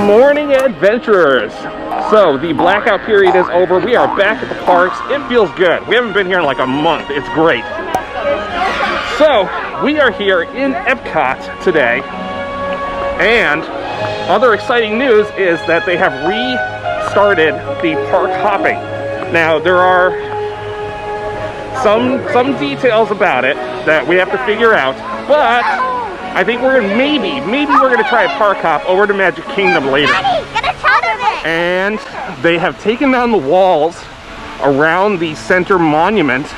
morning, adventurers. So the blackout period is over. We are back at the parks. It feels good. We haven't been here in like a month. It's great. So we are here in Epcot today, and other exciting news is that they have restarted the park hopping. Now there are some details about it that we have to figure out, but I think we're gonna maybe we're gonna try a park hop over to Magic Kingdom later. And they have taken down the walls around the center monument,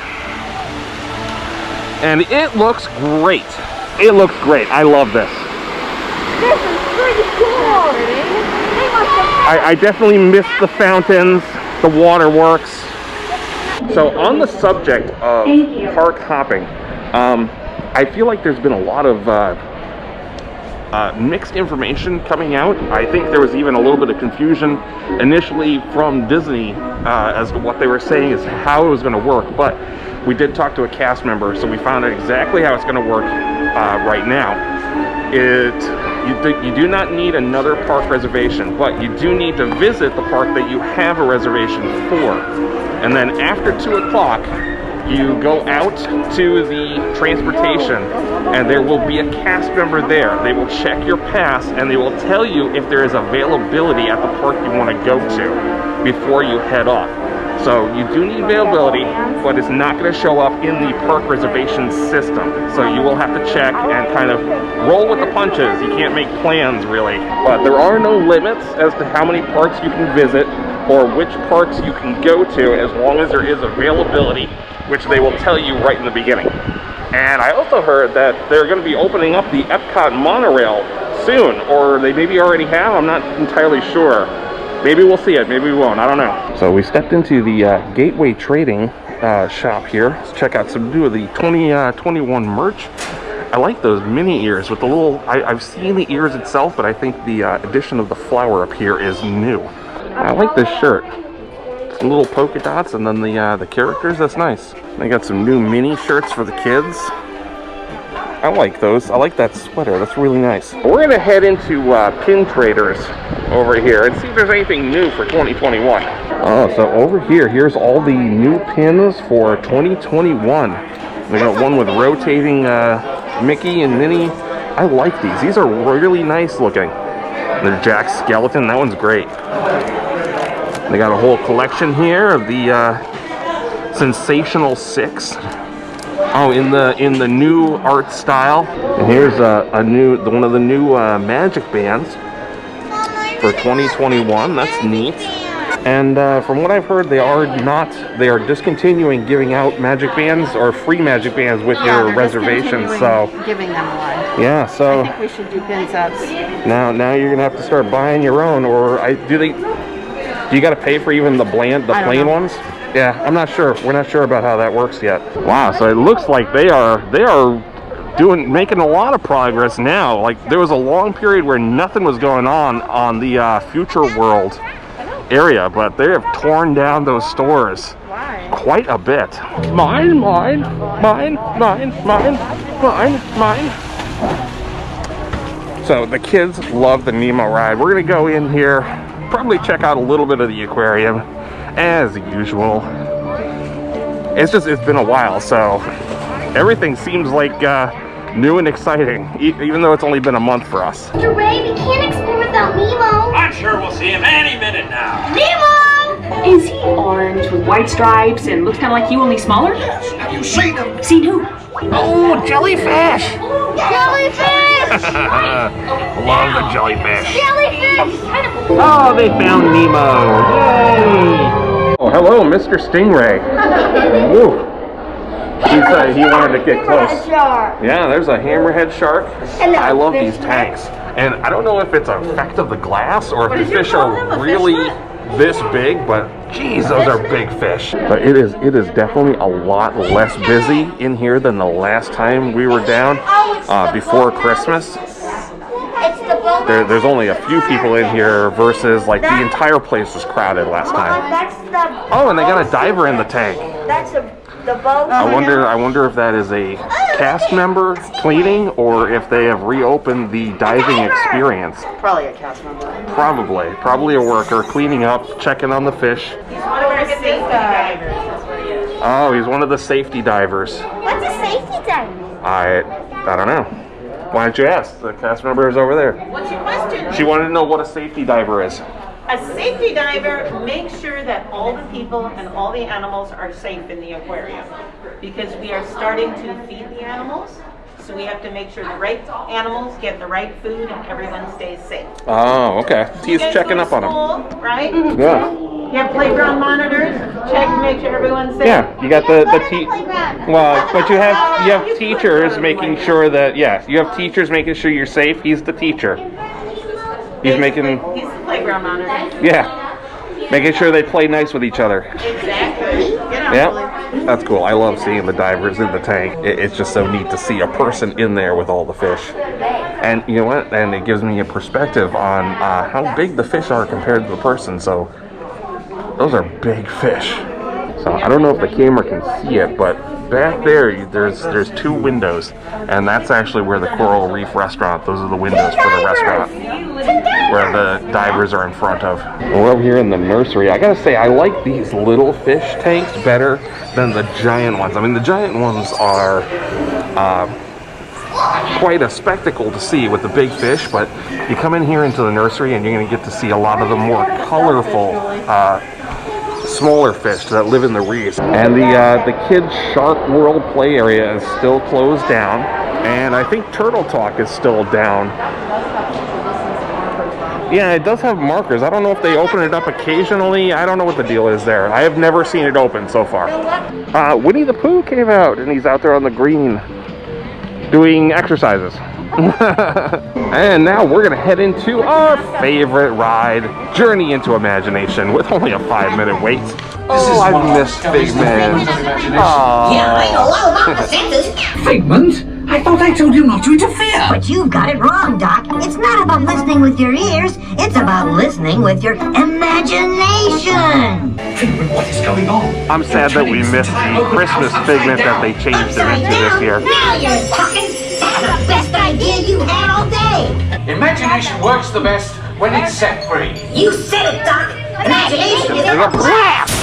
and it looks great. It looks great. I love this. This is pretty cool. I definitely miss the fountains, the waterworks. So on the subject of park hopping, I feel like there's been a lot of mixed information coming out. I think there was even a little bit of confusion initially from Disney as to what they were saying is how it was going to work, but we did talk to a cast member, so we found out exactly how it's going to work right now. You do not need another park reservation, but you do need to visit the park that you have a reservation for. And then after 2 o'clock, you go out to the transportation, and there will be a cast member there. They will check your pass, and they will tell you if there is availability at the park you want to go to before you head off. So you do need availability, but it's not going to show up in the park reservation system. So you will have to check and kind of roll with the punches. You can't make plans really. But there are no limits as to how many parks you can visit or which parks you can go to, as long as there is availability, which they will tell you right in the beginning. And I also heard that they're going to be opening up the Epcot monorail soon, or they maybe already have. I'm not entirely sure. Maybe we'll see it, maybe we won't, I don't know. So we stepped into the Gateway Trading shop here. Let's check out some new of the 2021 merch. I like those mini ears with the little, I've seen the ears itself, but I think the addition of the flower up here is new. I like this shirt. Some little polka dots and then the characters, that's nice. They got some new mini shirts for the kids. I like those. I like that sweater. That's really nice. We're going to head into Pin Traders over here and see if there's anything new for 2021. Oh, so over here, here's all the new pins for 2021. They got one with rotating Mickey and Minnie. I like these. These are really nice looking. They're Jack Skeleton. That one's great. They got a whole collection here of the Sensational 6. Oh, in the new art style. And here's one of the new magic bands for 2021. That's neat. And from what I've heard, they are discontinuing giving out magic bands or free magic bands with your reservations. So giving them away. Yeah, so I think we should do pin sets. Now you're gonna have to start buying your own, or do you got to pay for even the plain ones? Yeah, I'm not sure. We're not sure about how that works yet. Wow, so it looks like they are making a lot of progress now. Like there was a long period where nothing was going on the Future World area, but they have torn down those stores quite a bit. Mine. So the kids love the Nemo ride. We're gonna go in here, probably check out a little bit of the aquarium as usual. It's been a while, so everything seems like new and exciting, even though it's only been a month for us. Mr. Ray, we can't explore without Nemo. I'm sure we'll see him any minute now. Nemo! Is he orange with white stripes and looks kind of like you, only smaller? Yes, have you seen him? Seen who? Oh, jellyfish! Jellyfish! Love the jellyfish. Jellyfish! Oh, they found Nemo! Yay! Oh, hello, Mr. Stingray. Woo. He wanted to get close. Yeah, there's a hammerhead shark. I love these tanks. And I don't know if it's an effect of the glass or if the fish are really this big, but geez, those are big fish. But it is definitely a lot less busy in here than the last time we were down before Christmas. There's only a few people in here versus like the entire place was crowded last time. Oh, and they got a diver in the tank. That's the boat. I wonder if that is a cast member cleaning or if they have reopened the diving experience. Probably a cast member. Probably a worker cleaning up, checking on the fish. He's one of our safety divers. That's what he is. Oh, he's one of the safety divers. What's a safety diver? I don't know. Why don't you ask? The cast member is over there. What's your question? She wanted to know what a safety diver is. A safety diver makes sure that all the people and all the animals are safe in the aquarium, because we are starting to feed the animals, so we have to make sure the right animals get the right food and everyone stays safe. Oh, okay. He's You guys checking go up to on him. school, right? Yeah. You have playground monitors, check to make sure everyone's safe. Yeah, you got the Playground. well, but you have teachers making sure that you have teachers making sure you're safe. He's the teacher. He's He's making the playground monitor. making sure they play nice with each other. Exactly. Get on, Yeah, Billy. that's cool. I love seeing the divers in the tank. It's just so neat to see a person in there with all the fish. And you know what? And it gives me a perspective on how big the fish are compared to the person. So those are big fish. So I don't know if the camera can see it, but back there's two windows, and that's actually where the Coral Reef restaurant. Those are the windows for the restaurant where the divers are in front of. We're over here in the nursery. I gotta say, I like these little fish tanks better than the giant ones. I mean, the giant ones are quite a spectacle to see with the big fish, but you come in here into the nursery and you're gonna get to see a lot of the more colorful smaller fish that live in the reefs. And the kids' Shark World play area is still closed down, and I think Turtle Talk is still down. Yeah, it does have markers. I don't know if they open it up occasionally. I don't know what the deal is there. I have never seen it open so far. Winnie the Pooh came out, and he's out there on the green doing exercises. And now we're gonna head into our favorite ride, Journey into Imagination, with only a 5-minute wait. Oh, I miss Figment. Oh. Yeah, I know all about the senses. Figment? I thought I told you not to interfere. But you've got it wrong, Doc. It's not about listening with your ears. It's about listening with your imagination. Figment, what is going on? I'm sad that we missed the Christmas Figment that they changed it into this year. Now you're talking. That's the best idea you had all day. Imagination works the best when it's set free. You said it, Doc. Imagination is There's a blast!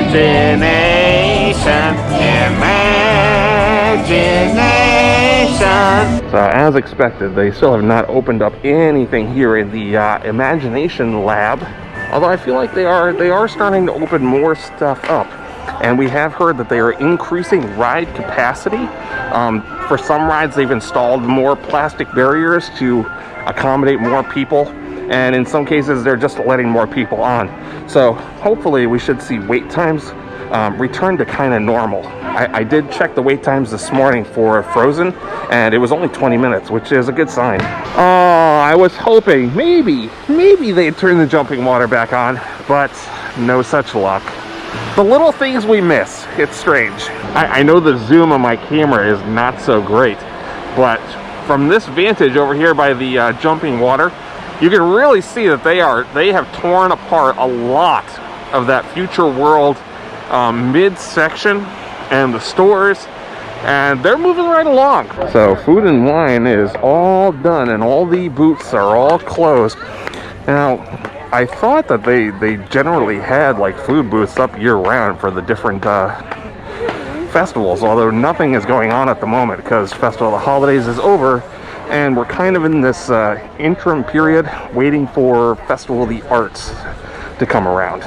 Imagination. So as expected, they still have not opened up anything here in the Imagination Lab. Although I feel like they are starting to open more stuff up. And we have heard that they are increasing ride capacity. For some rides, they've installed more plastic barriers to accommodate more people. And in some cases, they're just letting more people on. So hopefully we should see wait times return to kind of normal. I did check the wait times this morning for Frozen, and it was only 20 minutes, which is a good sign. Oh, I was hoping maybe they'd turn the jumping water back on, but no such luck. The little things we miss, it's strange. I know the zoom on my camera is not so great, but from this vantage over here by the jumping water, you can really see that they have torn apart a lot of that Future World midsection and the stores, and they're moving right along. So Food and Wine is all done, and all the booths are all closed. Now, I thought that they generally had like food booths up year-round for the different festivals, although nothing is going on at the moment because Festival of the Holidays is over, and we're kind of in this interim period waiting for Festival of the Arts to come around,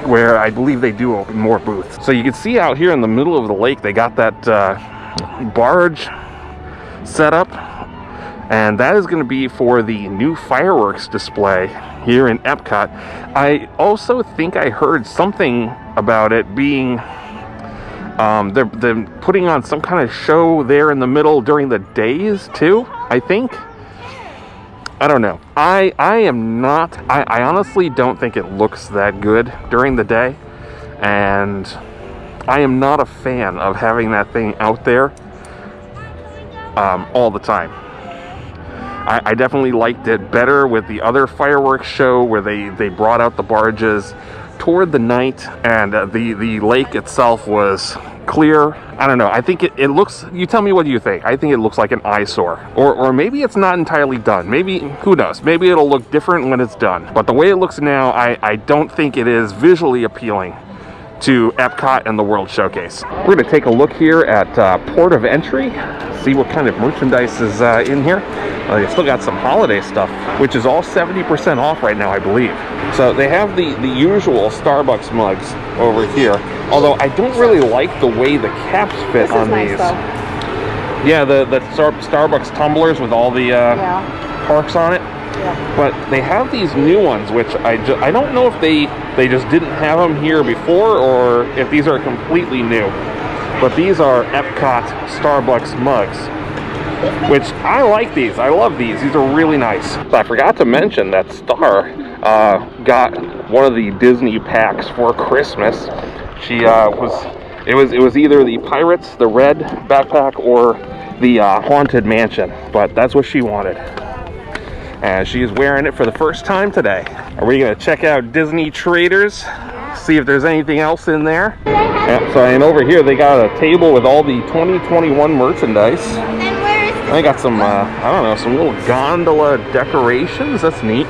where I believe they do open more booths. So you can see out here in the middle of the lake, they got that barge set up, and that is going to be for the new fireworks display here in Epcot. I also think I heard something about it being they're putting on some kind of show there in the middle during the days too, I think. I don't know. I honestly don't think it looks that good during the day, and I am not a fan of having that thing out there all the time. I definitely liked it better with the other fireworks show where they brought out the barges toured the night, and the lake itself was clear. I don't know. I think it looks, you tell me what you think. I think it looks like an eyesore. Or maybe it's not entirely done. Maybe, who knows? Maybe it'll look different when it's done. But the way it looks now, I don't think it is visually appealing to Epcot and the World Showcase. We're going to take a look here at Port of Entry, see what kind of merchandise is in here. They still got some holiday stuff, which is all 70% off right now, I believe. So they have the usual Starbucks mugs over here, although I don't really like the way the caps fit on these. Yeah, the Starbucks tumblers with all the parks on it. Yeah. But they have these new ones, which I don't know if they just didn't have them here before, or if these are completely new. But these are Epcot Starbucks mugs, which I like these. I love these. These are really nice. So I forgot to mention that Star got one of the Disney packs for Christmas. She it was either the Pirates, the red backpack, or the Haunted Mansion, but that's what she wanted. And she is wearing it for the first time today. Are we gonna check out Disney Traders? See if there's anything else in there. Yeah, so and over here they got a table with all the 2021 merchandise. They got some, I don't know, some little gondola decorations. That's neat.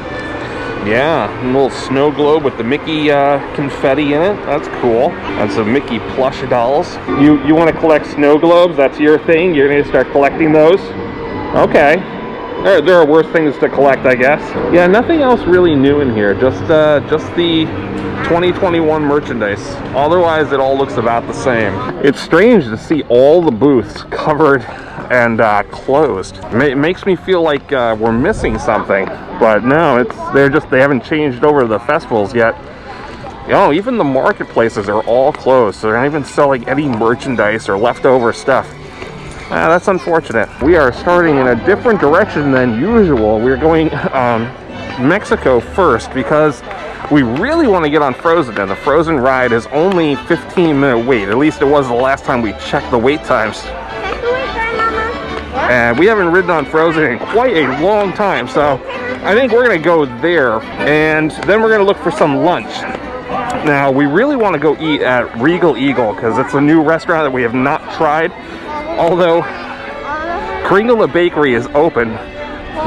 Yeah, a little snow globe with the Mickey confetti in it. That's cool. And some Mickey plush dolls. You want to collect snow globes? That's your thing? You're going to start collecting those? Okay. There are worse things to collect, I guess. Yeah, nothing else really new in here. Just the 2021 merchandise. Otherwise, it all looks about the same. It's strange to see all the booths covered and closed. It makes me feel like we're missing something, but no, they haven't changed over the festivals yet. Oh, even the marketplaces are all closed, so they're not even selling any merchandise or leftover stuff. That's unfortunate. We are starting in a different direction than usual. We're going Mexico first because we really want to get on Frozen, and the Frozen ride is only 15-minute wait. At least it was the last time we checked the wait times. And we haven't ridden on Frozen in quite a long time, so I think we're going to go there, and then we're going to look for some lunch. Now, we really want to go eat at Regal Eagle because it's a new restaurant that we have not tried. Although Kringla Bakery is open,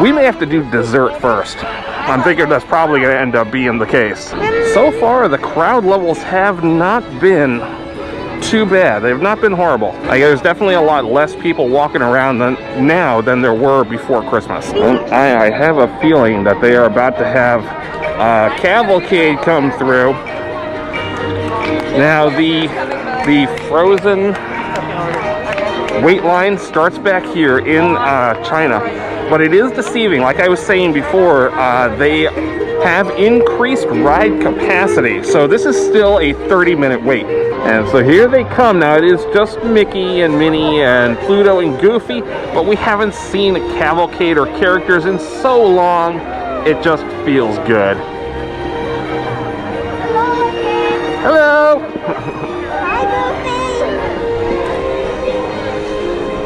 we may have to do dessert first. I'm thinking that's probably going to end up being the case. So far, the crowd levels have not been too bad. They've not been horrible. There's definitely a lot less people walking around now than there were before Christmas. And I have a feeling that they are about to have a cavalcade come through. Now, the Frozen wait line starts back here in China, but it is deceiving. Like I was saying before, they have increased ride capacity, so this is still a 30-minute wait. And so here they come. Now it is just Mickey and Minnie and Pluto and Goofy, but we haven't seen a cavalcade or characters in so long, it just feels good. Hello!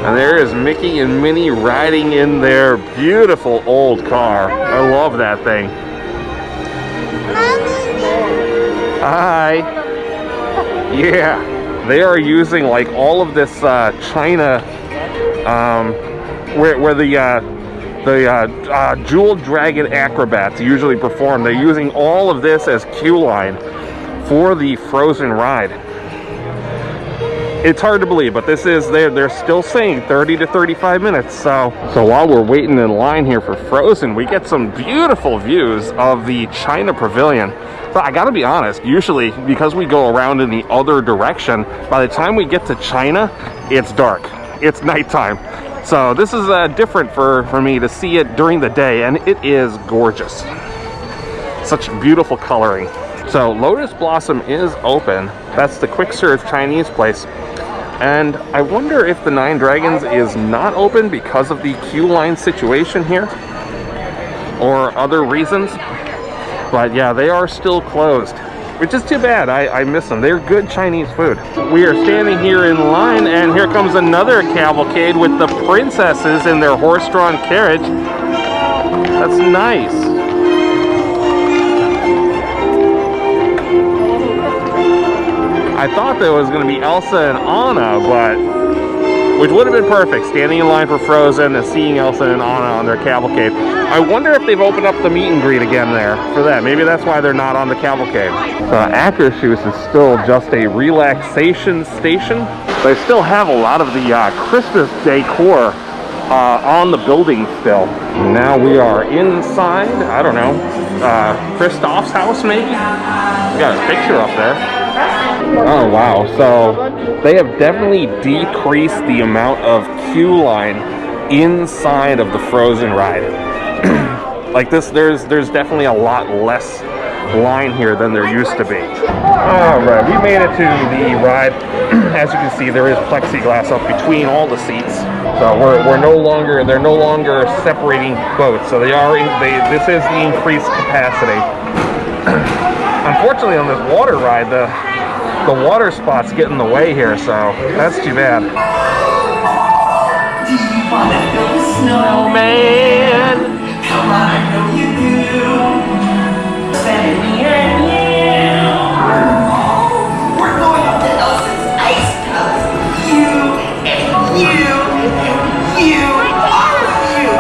And there is Mickey and Minnie riding in their beautiful old car. I love that thing. Hi. Yeah, they are using like all of this China, where the jeweled dragon acrobats usually perform. They're using all of this as queue line for the Frozen ride. It's hard to believe, but this is, they're still saying 30 to 35 minutes. So while we're waiting in line here for Frozen, we get some beautiful views of the China Pavilion. So I gotta be honest, usually because we go around in the other direction, by the time we get to China, it's dark. It's nighttime. So this is different for me to see it during the day, and it is gorgeous. Such beautiful coloring. So Lotus Blossom is open. That's the quick serve Chinese place. And I wonder if the Nine Dragons is not open because of the queue line situation here, or other reasons. But yeah, they are still closed, which is too bad. I miss them. They're good Chinese food. We are standing here in line, and here comes another cavalcade with the princesses in their horse-drawn carriage. That's nice. I thought there was going to be Elsa and Anna, but which would have been perfect, standing in line for Frozen and seeing Elsa and Anna on their cavalcade. I wonder if they've opened up the meet and greet again there for that. Maybe that's why they're not on the cavalcade. Akershus is still just a relaxation station. They still have a lot of the Christmas decor on the building still. Now we are inside, I don't know, Kristoff's house maybe? We got a picture up there. Oh wow, so they have definitely decreased the amount of queue line inside of the Frozen ride. Like this, there's definitely a lot less line here than there used to be. Alright, we made it to the ride. As you can see, there is plexiglass up between all the seats. So they're no longer separating boats. So this is the increased capacity. Unfortunately on this water ride, the water spots get in the way here, so that's too bad. Do you want to build a snowman? Come on, I know you do. Spend me and you. We're going up to Elsa's ice house. You and you and you. All of you.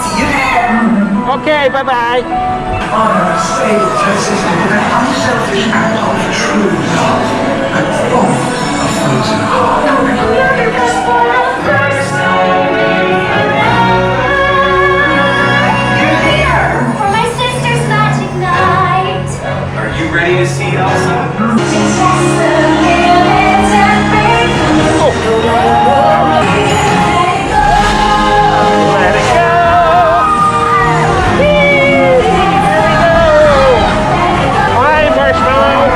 See you there. Okay, bye-bye. Honor, faith, justice, and an unselfish act of true love. And both a frozen heart. You're here! For my sister's magic night. Are you ready to see Elsa? Let it go! Hi, Marshmallow!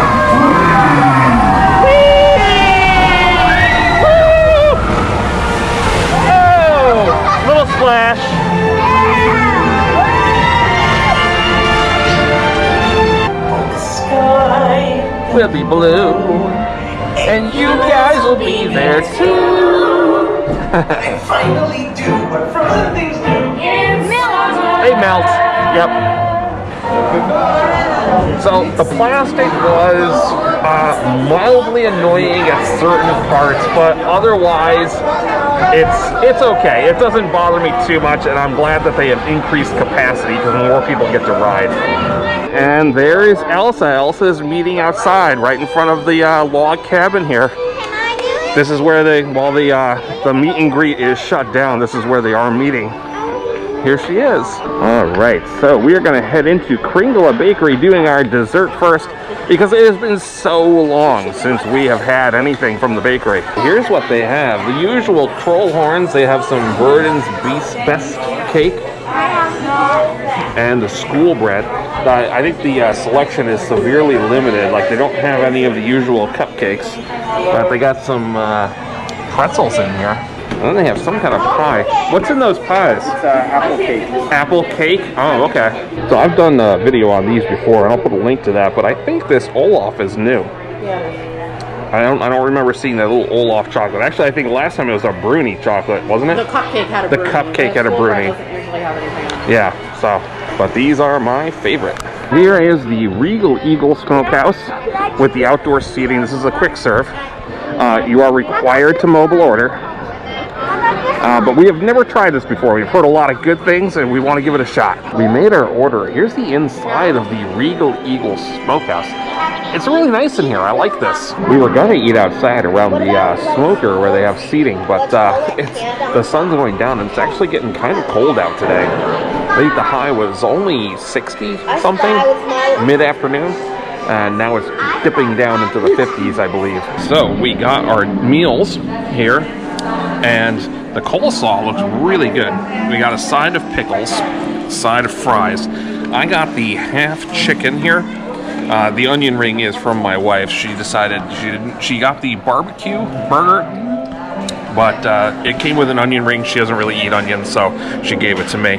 Oh! Little splash! The sky We'll be blue, and you guys will be there too. they finally do what frozen things do. They melt. Yep. So the plastic was mildly annoying at certain parts, but otherwise it's okay. It doesn't bother me too much, and I'm glad that they have increased capacity because more people get to ride. And there is Elsa. Elsa is meeting outside, right in front of the log cabin here. This is where while the meet and greet is shut down, this is where they are meeting. Here she is. All right, so we are going to head into Kringla Bakery doing our dessert first because it has been so long since we have had anything from the bakery. Here's what they have. The usual troll horns. They have some Verdon's Best cake and the school bread. I think the selection is severely limited. Like they don't have any of the usual cupcakes, but they got some pretzels in here. And then they have some kind of pie. What's in those pies? It's apple cake. Apple cake? Oh, okay. So I've done a video on these before, and I'll put a link to that, but I think this Olaf is new. Yeah. I don't remember seeing that little Olaf chocolate. Actually, I think last time it was a Bruni chocolate, wasn't it? The cupcake had a The Bruni. cupcake had a Bruni. Doesn't usually have anything on it. Yeah, so, but these are my favorite. Here is the Regal Eagle Smokehouse with the outdoor seating. This is a quick serve. You are required to mobile order. But we have never tried this before. We've heard a lot of good things and we want to give it a shot. We made our order. Here's the inside of the Regal Eagle Smokehouse. It's really nice in here. I like this. We were going to eat outside around the smoker where they have seating, but the sun's going down and it's actually getting kind of cold out today. I think the high was only 60 something mid-afternoon. And now it's dipping down into the 50s, I believe. So we got our meals here, and the coleslaw looks really good. We got a side of pickles, side of fries. I got the half chicken here. The onion ring is from my wife. She decided she got the barbecue burger, but it came with an onion ring. She doesn't really eat onions, so she gave it to me.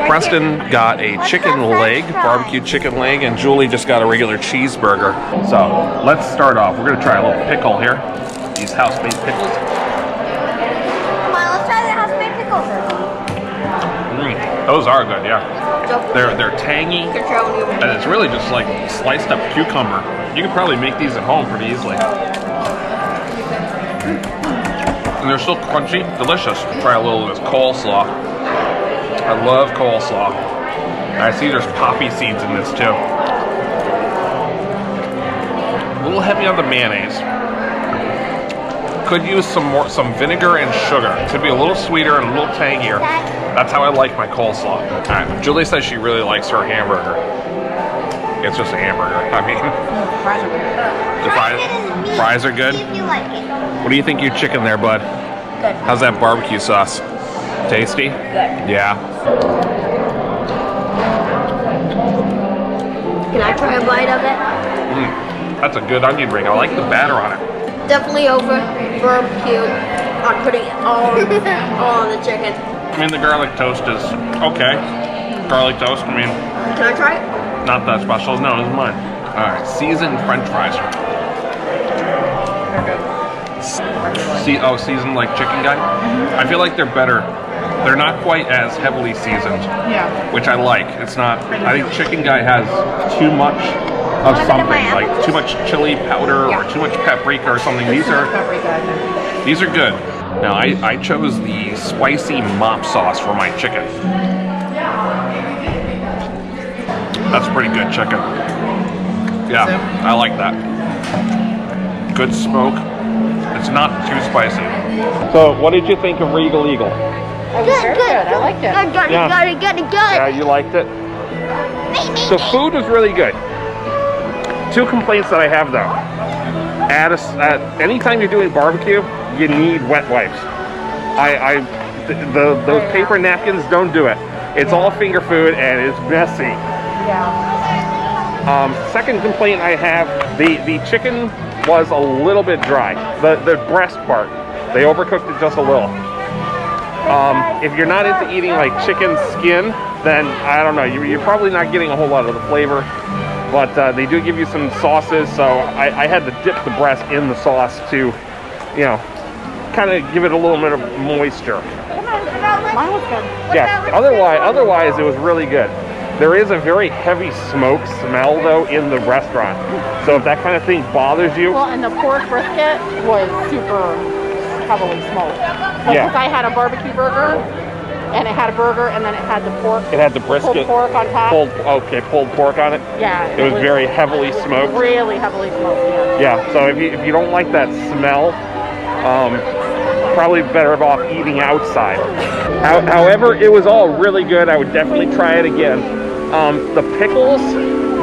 Preston got a chicken leg, barbecue chicken leg, and Julie just got a regular cheeseburger. So let's start off. We're gonna try a little pickle here. These house-made pickles. Come on, let's try the house-made pickles. Those are good, yeah. They're tangy, and it's really just like sliced up cucumber. You could probably make these at home pretty easily. And they're so crunchy, delicious. Try a little of this coleslaw. I love coleslaw. I see there's poppy seeds in this too. A little heavy on the mayonnaise. Could use some vinegar and sugar. It could be a little sweeter and a little tangier. That's how I like my coleslaw. Alright, Julie says she really likes her hamburger. It's just a hamburger. I mean, the fries are good. See if you like it. What do you think of your chicken there, bud? Good. How's that barbecue sauce? Tasty? Good. Yeah. Can I try a bite of it? That's a good onion ring. I like the batter on it. Definitely over barbecue on putting it all on the chicken. I mean, the garlic toast is okay. Garlic toast, I mean, Can I try it? not that special. No, it's mine. All right, seasoned French fries. Seasoned like chicken guy. I feel like they're better. They're not quite as heavily seasoned. Yeah. Which I like. It's not. I think chicken guy has too much of something, like too much chili powder or too much paprika or something. These are good. Now I chose the spicy mop sauce for my chicken. That's pretty good chicken. Yeah, I like that. Good smoke. It's not too spicy. So, what did you think of Regal Eagle? Good. I liked it. Good. Yeah, you liked it? The food was really good. Two complaints that I have though. Anytime you're doing barbecue, you need wet wipes. Those paper napkins don't do it. It's all finger food and it's messy. Second complaint I have, the chicken was a little bit dry. The breast part, they overcooked it just a little. If you're not into eating like chicken skin, then I don't know, you're probably not getting a whole lot of the flavor. But they do give you some sauces, so I had to dip the breast in the sauce to, you know, kind of give it a little bit of moisture. Mine was good. Yeah, otherwise it was really good. There is a very heavy smoke smell though in the restaurant. So if that kind of thing bothers you. Well, and the pork brisket was super heavily smoked. Because I had a barbecue burger, and it had a burger, and then it had the pork. It had the brisket. Pulled pork on top. Pulled pork on it. Yeah. It was very heavily smoked. Really heavily smoked, yeah. Yeah, so if you don't like that smell, probably better off eating outside. However, it was all really good. I would definitely try it again. The pickles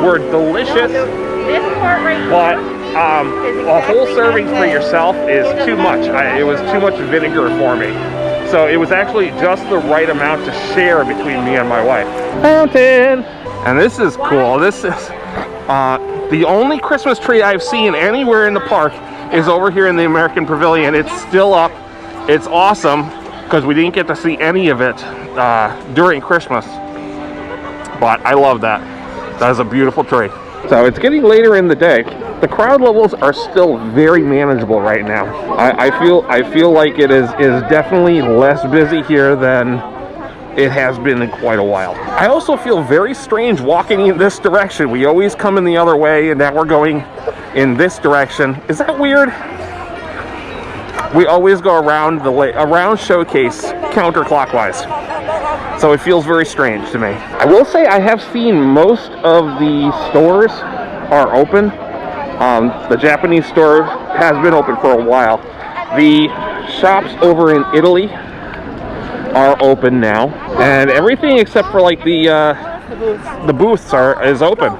were delicious, This part right here. but a whole serving for yourself is too much. It was too much vinegar for me. So it was actually just the right amount to share between me and my wife. Fountain! And this is cool. This is the only Christmas tree I've seen anywhere in the park is over here in the American Pavilion. It's still up. It's awesome because we didn't get to see any of it during Christmas. But I love that. That is a beautiful tree. So it's getting later in the day. The crowd levels are still very manageable right now. I feel like it is definitely less busy here than it has been in quite a while. I also feel very strange walking in this direction. We always come in the other way, and now we're going in this direction. Is that weird? We always go around around Showcase counterclockwise. So it feels very strange to me. I will say I have seen most of the stores are open. The Japanese store has been open for a while. The shops over in Italy are open now, and everything except for like the booths is open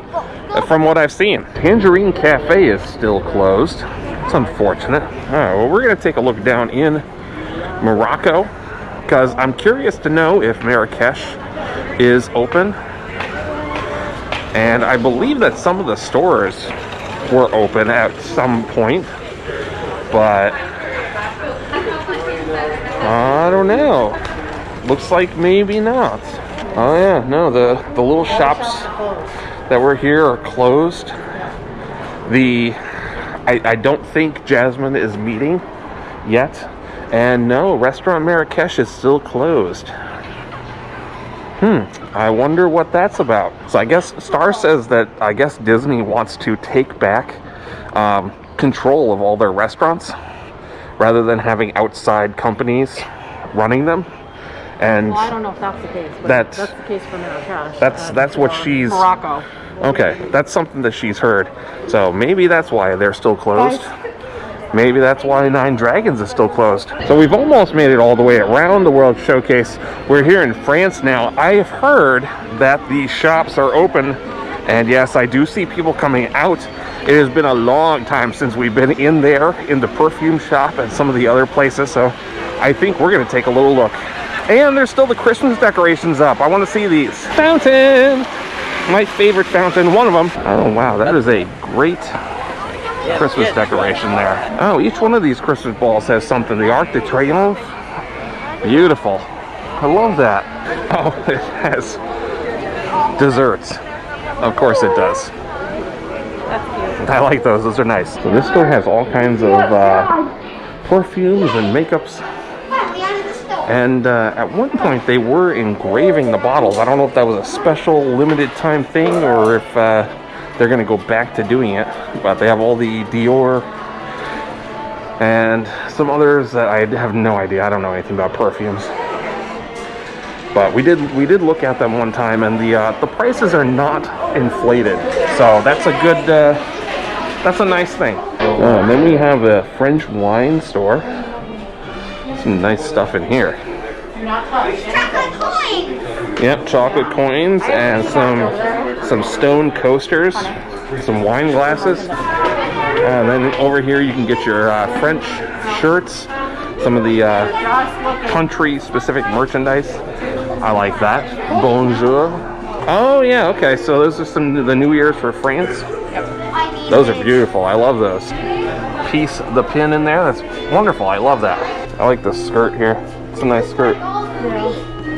from what I've seen. Tangerine Cafe is still closed. It's unfortunate. All right, well, we're gonna take a look down in Morocco because I'm curious to know if Marrakesh is open, and I believe that some of the stores were open at some point, but I don't know. Looks like maybe not. Oh yeah, no, the little shops that were here are closed. I don't think Jasmine is meeting yet, and no, Restaurant Marrakesh is still closed. I wonder what that's about. So I guess Star says that Disney wants to take back control of all their restaurants rather than having outside companies running them. And Well, I don't know if that's the case, but that's the case for Marrakesh. that's what she's Morocco. Okay, that's something that she's heard. So maybe that's why they're still closed. Maybe that's why Nine Dragons is still closed. So we've almost made it all the way around the World Showcase. We're here in France now. I have heard that the shops are open, and yes, I do see people coming out. It has been a long time since we've been in there, in the perfume shop and some of the other places, so I think we're gonna take a little look. And there's still the Christmas decorations up. I want to see these. Fountain! My favorite fountain, one of them. Oh wow, that is a great Christmas decoration there. Oh, each one of these Christmas balls has something. The Arc de Triomphe. Beautiful. I love that. Oh, it has desserts. Of course it does. I like those. Those are nice. So this store has all kinds of perfumes and makeups. And at one point they were engraving the bottles. I don't know if that was a special limited time thing or if they're going to go back to doing it. But they have all the Dior and some others that I have no idea. I don't know anything about perfumes. But we did look at them one time, and the prices are not inflated. So that's a good that's a nice thing. And then we have a French wine store. Some nice stuff in here. Chocolate coins! Yep, chocolate coins and some stone coasters, some wine glasses. And then over here you can get your French shirts, some of the country-specific merchandise. I like that. Bonjour. Oh yeah, okay. So those are some of the New Year's for France. Those are beautiful. I love those. Piece the pin in there. That's wonderful. I love that. I like this skirt here. It's a nice skirt.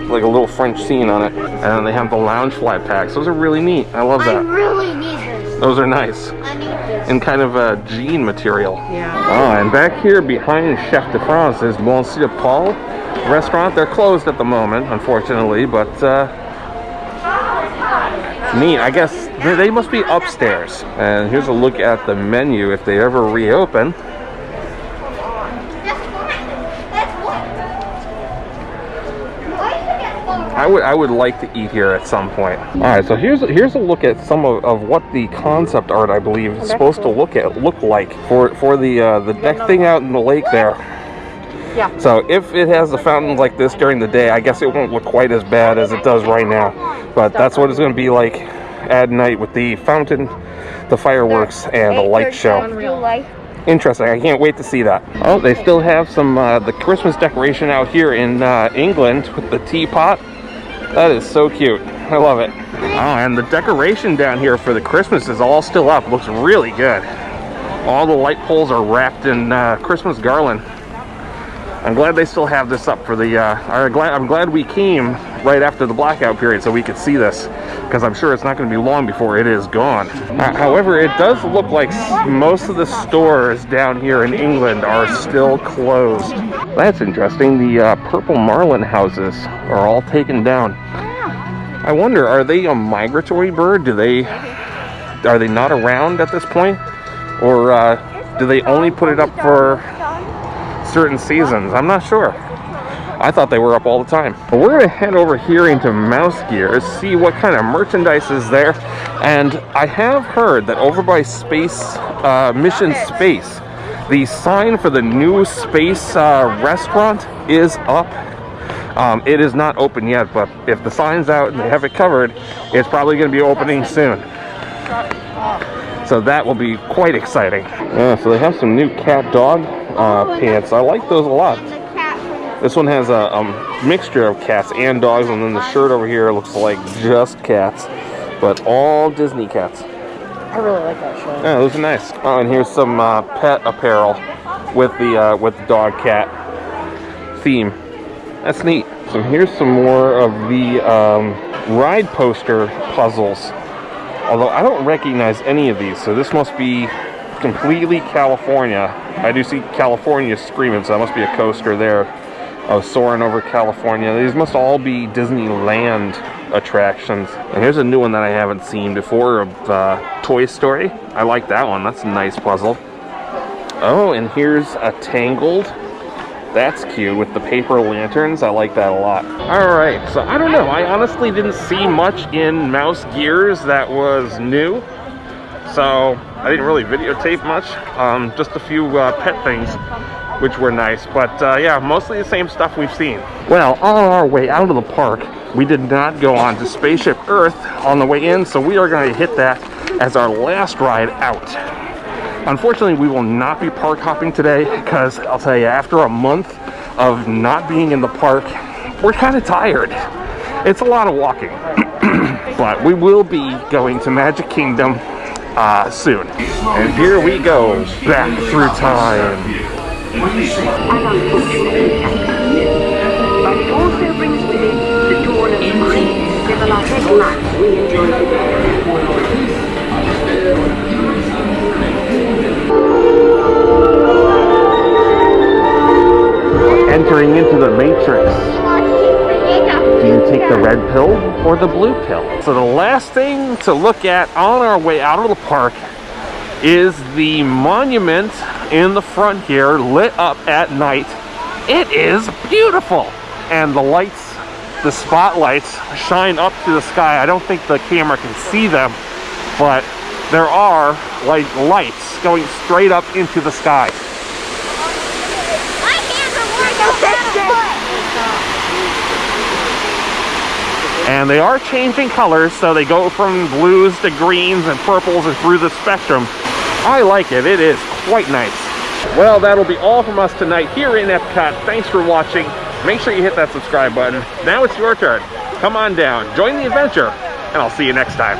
Like a little French scene on it. And then they have the lounge fly packs. Those are really neat. I love that. I really need this. Those are nice. I need this. In kind of a jean material. Yeah. Oh, and back here behind Chef de France is Monsieur Paul restaurant. They're closed at the moment, unfortunately, but neat. I guess they must be upstairs. And here's a look at the menu if they ever reopen. I would like to eat here at some point. All right, so here's a look at some of what the concept art, I believe, is supposed to look like for the deck thing out in the lake there. Yeah. So if it has the fountains like this during the day, I guess it won't look quite as bad as it does right now. But that's what it's going to be like at night with the fountain, the fireworks, and the light show. Interesting. I can't wait to see that. Oh, they still have some the Christmas decoration out here in England with the teapot. That is so cute. I love it. Oh, and the decoration down here for the Christmas is all still up. Looks really good. All the light poles are wrapped in Christmas garland. I'm glad they still have this up for the. I'm glad we came right after the blackout period so we could see this, because I'm sure it's not going to be long before it is gone. However, it does look like most of the stores down here in England are still closed. That's interesting. The purple marlin houses are all taken down. I wonder, are they a migratory bird? Are they not around at this point, or do they only put it up for certain seasons? I'm not sure. I thought they were up all the time. But we're gonna head over here into Mouse Gear, see what kind of merchandise is there. And I have heard that over by Space Mission Space, the sign for the new space restaurant is up. It is not open yet, but if the sign's out and they have it covered, it's probably going to be opening soon. So that will be quite exciting. So they have some new cat dog pants. I like those a lot. This one has a mixture of cats and dogs, and then the shirt over here looks like just cats, but all Disney cats. I really like that shirt. Yeah, those are nice. Oh, and here's some pet apparel with the dog cat theme. That's neat. So here's some more of the ride poster puzzles. Although I don't recognize any of these, so this must be completely California. I do see California screaming, so that must be a coaster there. Oh, soaring over California. These must all be Disneyland attractions. And here's a new one that I haven't seen before of Toy Story. I like that one. That's a nice puzzle. Oh, and here's a Tangled. That's cute with the paper lanterns. I like that a lot. All right, so I don't know. I honestly didn't see much in Mouse Gears that was new. So I didn't really videotape much. Just a few pet things, which were nice. But yeah, mostly the same stuff we've seen. Well, on our way out of the park, we did not go on to Spaceship Earth on the way in, so we are going to hit that as our last ride out. Unfortunately, we will not be park hopping today because I'll tell you, after a month of not being in the park, we're kind of tired. It's a lot of walking. But we will be going to Magic Kingdom soon. And here we go, back through time. But it also brings with it the dawn of spring, civilized life we enjoy today. Entering into the Matrix. Do you take the red pill or the blue pill? So the last thing to look at on our way out of the park is the monument in the front here, lit up at night. It is beautiful. And the lights, the spotlights shine up to the sky. I don't think the camera can see them, but there are like lights going straight up into the sky. And they are changing colors, so they go from blues to greens and purples and through the spectrum. I like it. It is quite nice. Well, that'll be all from us tonight here in Epcot. Thanks for watching. Make sure you hit that subscribe button. Now it's your turn. Come on down, join the adventure, and I'll see you next time.